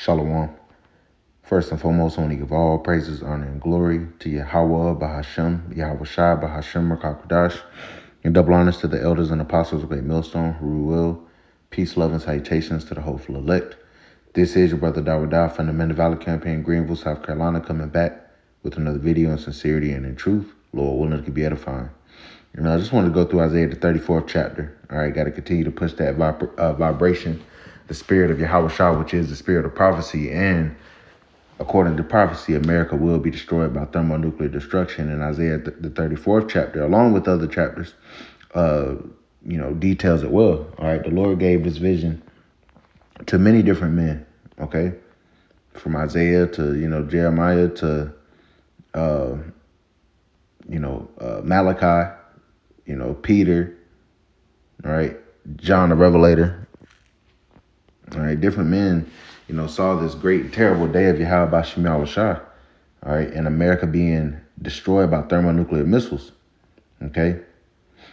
Shalom. First and foremost, I want to give all praises, honor, and glory to Yahweh, Bahashem, Yahweh Shai, Bahashem, Rakakwadash, and double honors to the elders and apostles of Great Millstone, who will. Peace, love, and salutations to the hopeful elect. This is your brother Dawada from the Men of Valor Campaign, Greenville, South Carolina, coming back with another video in sincerity and in truth. Lord willing, it could be edifying. I just want to go through Isaiah, the 34th chapter. All right, got to continue to push that vibration, the spirit of Yahweh Shah, which is the spirit of prophecy. And according to prophecy, America will be destroyed by thermonuclear destruction. In Isaiah, the 34th chapter, along with other chapters, details it well. All right, the Lord gave this vision to many different men. Okay, from Isaiah to Jeremiah to Malachi. Peter, all right, John the Revelator, all right, different men, saw this great and terrible day of Yahweh Bashem Yahweh Shah, all right, and America being destroyed by thermonuclear missiles, okay?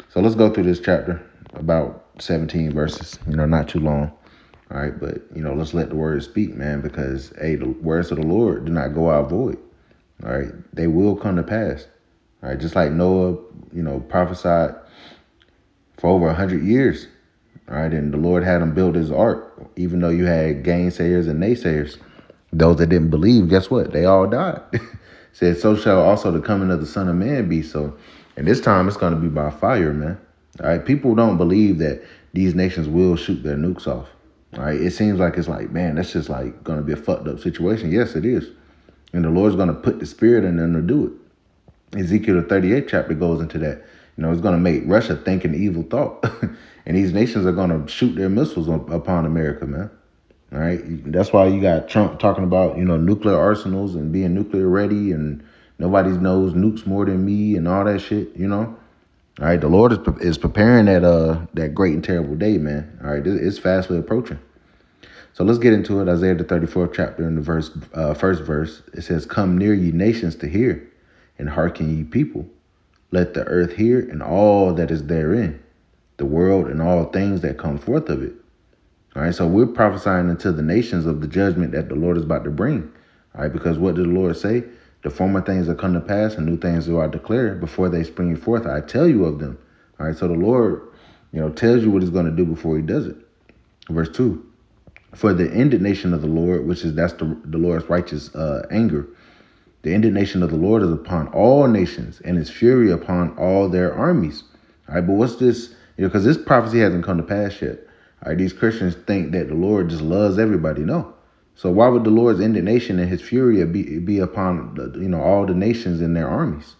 So let's go through this chapter, about 17 verses, not too long, all right, but, let's let the word speak, man, because, hey, the words of the Lord do not go out void, all right? They will come to pass, all right, just like Noah, prophesied for over 100 years. All right. And the Lord had him build his ark, even though you had gainsayers and naysayers. Those that didn't believe, guess what? They all died. Said, so shall also the coming of the Son of Man be. So, and this time it's going to be by fire, man. All right. People don't believe that these nations will shoot their nukes off. All right. It seems like it's like, man, that's just like going to be a fucked up situation. Yes, it is. And the Lord's going to put the spirit in them to do it. Ezekiel, the 38th chapter goes into that. It's going to make Russia think an evil thought. And these nations are going to shoot their missiles upon America, man. All right. That's why you got Trump talking about, nuclear arsenals and being nuclear ready, and nobody knows nukes more than me and all that shit, All right. The Lord is preparing that great and terrible day, man. All right. It's fastly approaching. So let's get into it. Isaiah, the 34th chapter, in the first verse, it says, "Come near, ye nations, to hear, and hearken, ye people. Let the earth hear, and all that is therein, the world and all things that come forth of it." All right, so we're prophesying into the nations of the judgment that the Lord is about to bring. All right, because what did the Lord say? The former things that come to pass, and new things do I declare before they spring forth. I tell you of them. All right, so the Lord, tells you what he's going to do before he does it. Verse 2, "For the indignation of the Lord, that's the Lord's righteous anger. The indignation of the Lord is upon all nations, and his fury upon all their armies." All right, but what's this? Because this prophecy hasn't come to pass yet. All right, these Christians think that the Lord just loves everybody. No. So why would the Lord's indignation and his fury be upon all the nations and their armies?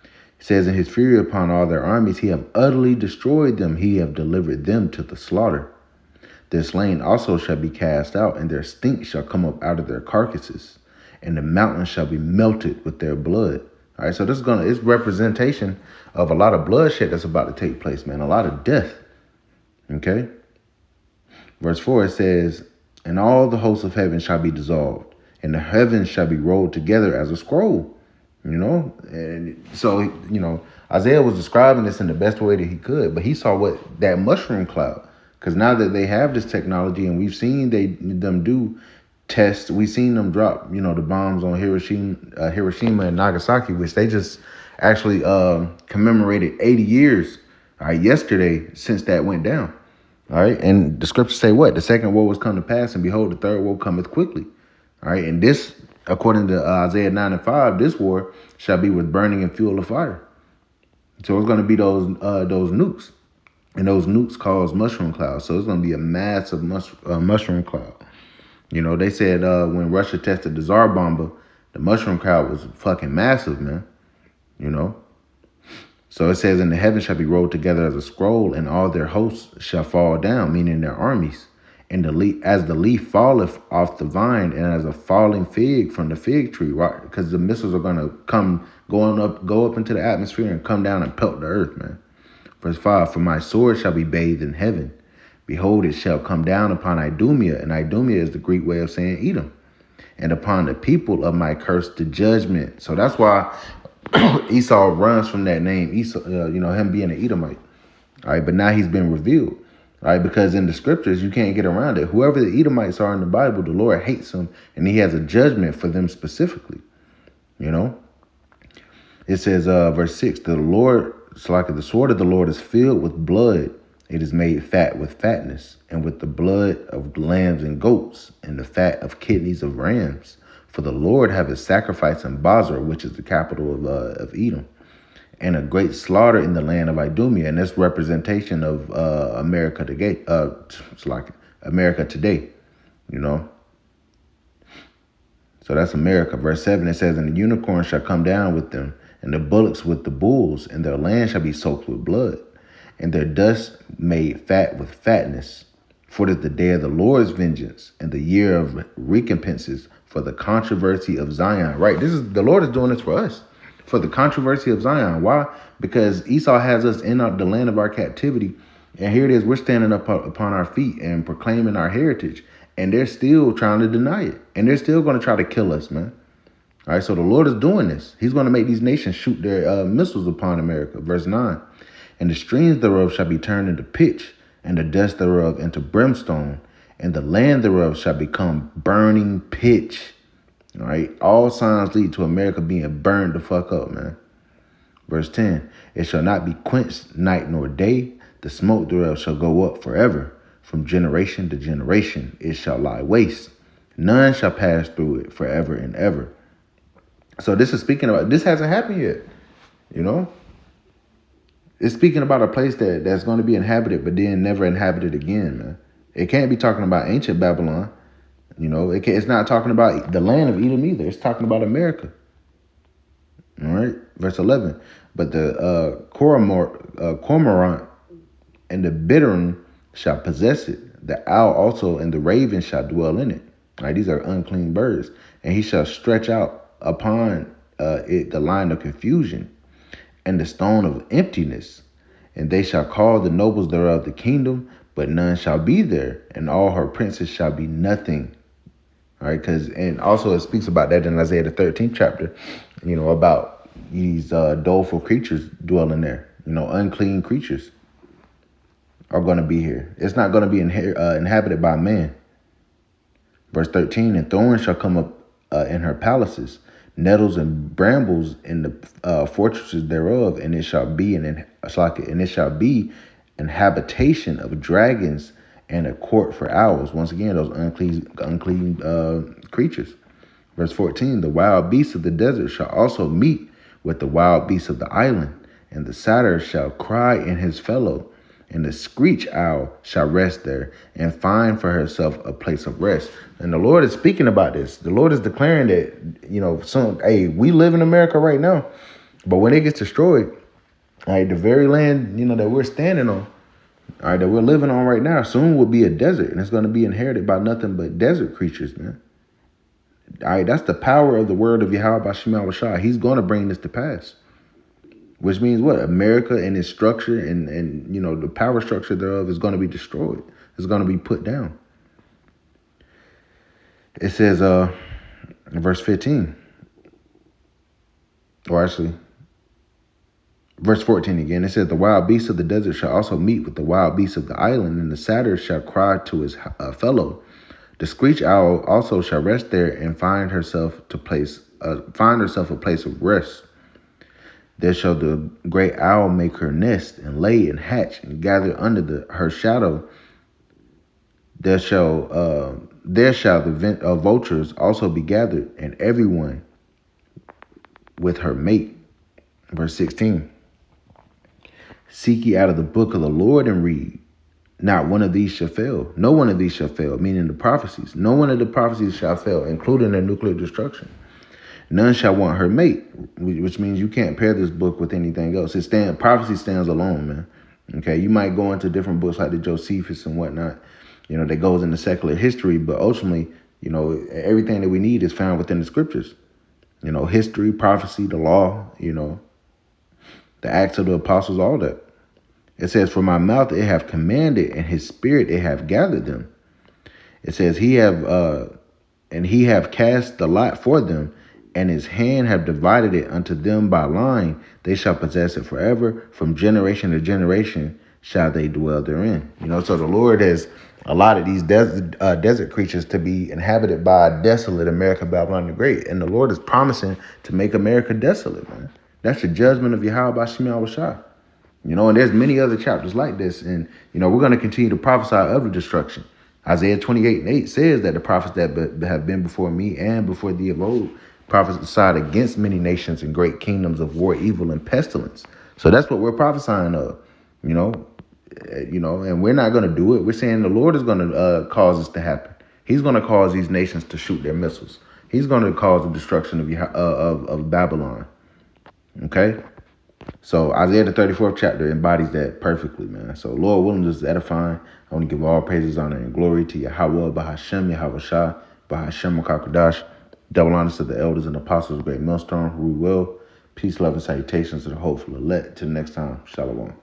It says, "In his fury upon all their armies, he have utterly destroyed them. He have delivered them to the slaughter. Their slain also shall be cast out, and their stink shall come up out of their carcasses, and the mountains shall be melted with their blood." All right, so it's representation of a lot of bloodshed that's about to take place, man. A lot of death. Okay. Verse 4, it says, "And all the hosts of heaven shall be dissolved, and the heavens shall be rolled together as a scroll." And so, Isaiah was describing this in the best way that he could, but he saw that mushroom cloud. Because now that they have this technology, and we've seen them do tests, we've seen them drop, the bombs on Hiroshima and Nagasaki, which they just actually commemorated 80 years yesterday since that went down. All right. And the scriptures say what? The second woe was come to pass, and behold, the third woe cometh quickly. All right. And this, according to Isaiah 9:5, this war shall be with burning and fuel of fire. So it's going to be those nukes. And those nukes cause mushroom clouds. So it's going to be a massive mushroom cloud. They said when Russia tested the Tsar bomber, the mushroom cloud was fucking massive, man. So it says, "And the heavens shall be rolled together as a scroll, and all their hosts shall fall down," meaning their armies. "And as the leaf falleth off the vine, and as a falling fig from the fig tree," right? Because the missiles are going to go up into the atmosphere and come down and pelt the earth, man. Verse 5, "For my sword shall be bathed in heaven. Behold, it shall come down upon Idumea," and Idumea is the Greek way of saying Edom, "and upon the people of my curse to judgment." So that's why Esau runs from that name, Esau, him being an Edomite. All right, but now he's been revealed. right? Because in the scriptures, you can't get around it. Whoever the Edomites are in the Bible, the Lord hates them, and he has a judgment for them specifically, you know? It says, verse 6, the Lord, it's like the sword of the Lord is filled with blood. It is made fat with fatness, and with the blood of lambs and goats, and the fat of kidneys of rams. For the Lord have a sacrifice in Bozrah, which is the capital of Edom, and a great slaughter in the land of Idumea. And that's representation of America today. It's like America today, you know. So that's America. Verse 7, it says, and the unicorn shall come down with them, and the bullocks with the bulls, and their land shall be soaked with blood, and their dust made fat with fatness. For it is the day of the Lord's vengeance, and the year of recompenses for the controversy of Zion. Right, the Lord is doing this for us, for the controversy of Zion. Why? Because Esau has us in the land of our captivity, and here it is, we're standing up upon our feet and proclaiming our heritage, and they're still trying to deny it, and they're still going to try to kill us, man. All right, so the Lord is doing this. He's going to make these nations shoot their missiles upon America. Verse 9, and the streams thereof shall be turned into pitch, and the dust thereof into brimstone, and the land thereof shall become burning pitch. All right, all signs lead to America being burned the fuck up, man. Verse 10, it shall not be quenched night nor day. The smoke thereof shall go up forever. From generation to generation it shall lie waste. None shall pass through it forever and ever. So this is speaking about, this hasn't happened yet, you know? It's speaking about a place that's going to be inhabited, but then never inhabited again, man. It can't be talking about ancient Babylon, you know? It's not talking about the land of Edom either. It's talking about America. All right, verse 11. But the cormorant and the bittern shall possess it. The owl also and the raven shall dwell in it. All right, these are unclean birds. And he shall stretch out upon it the line of confusion and the stone of emptiness. And they shall call the nobles thereof the kingdom, but none shall be there. And all her princes shall be nothing. All right, and also it speaks about that in Isaiah the 13th chapter, you know, about these doleful creatures dwelling there. You know, unclean creatures are going to be here. It's not going to be inhabited by man. Verse 13, and thorns shall come up in her palaces, nettles and brambles in the fortresses thereof, and it shall be an habitation of dragons and a court for owls. Once again, those unclean creatures. Verse 14, the wild beasts of the desert shall also meet with the wild beasts of the island, and the satyr shall cry in his fellow, and the screech owl shall rest there and find for herself a place of rest. And the Lord is speaking about this. The Lord is declaring that, you know, we live in America right now, but when it gets destroyed, all right, the very land, you know, that we're standing on, all right, that we're living on right now, soon will be a desert, and it's going to be inherited by nothing but desert creatures, man. All right, that's the power of the word of Yahweh Bashim Al-Shah. He's going to bring this to pass. Which means what? America and its structure and you know, the power structure thereof is going to be destroyed. It's going to be put down. It says in verse 15, or actually, verse 14 again, it says, the wild beasts of the desert shall also meet with the wild beasts of the island, and the satyr shall cry to his fellow. The screech owl also shall rest there and find herself a place of rest. There shall the great owl make her nest and lay and hatch and gather under her shadow. There shall the vultures also be gathered, and everyone with her mate. Verse 16. Seek ye out of the book of the Lord and read. Not one of these shall fail. No one of these shall fail, meaning the prophecies. No one of the prophecies shall fail, including the nuclear destruction. None shall want her mate, which means you can't pair this book with anything else. Prophecy stands alone, man. Okay, you might go into different books like the Josephus and whatnot, you know, that goes into secular history, but ultimately, you know, everything that we need is found within the scriptures. You know, history, prophecy, the law, you know, the Acts of the Apostles, all that. It says, for my mouth it have commanded, and his spirit it have gathered them. It says, he have cast the lot for them, and his hand have divided it unto them by line. They shall possess it forever. From generation to generation shall they dwell therein. So the Lord has allotted these desert creatures to be inhabited by a desolate America, Babylon the Great. And the Lord is promising to make America desolate, man. That's the judgment of Yahweh Bashim Yahushua. And there's many other chapters like this. And, we're going to continue to prophesy of the destruction. Isaiah 28:8 says that the prophets that have been before me and before thee of old prophesied against many nations and great kingdoms of war, evil, and pestilence. So that's what we're prophesying of, and we're not going to do it. We're saying the Lord is going to cause this to happen. He's going to cause these nations to shoot their missiles. He's going to cause the destruction of Babylon. Okay? So Isaiah the 34th chapter embodies that perfectly, man. So Lord willing, this is edifying. I want to give all praises, honor, and glory to Yahweh, Bahashem, Yahweh Shah, Bahashem, Kakadash. Double honors to the elders and apostles of Great Millstone, who will. Peace, love, and salutations to the hopeful elect. Till next time, Shalom.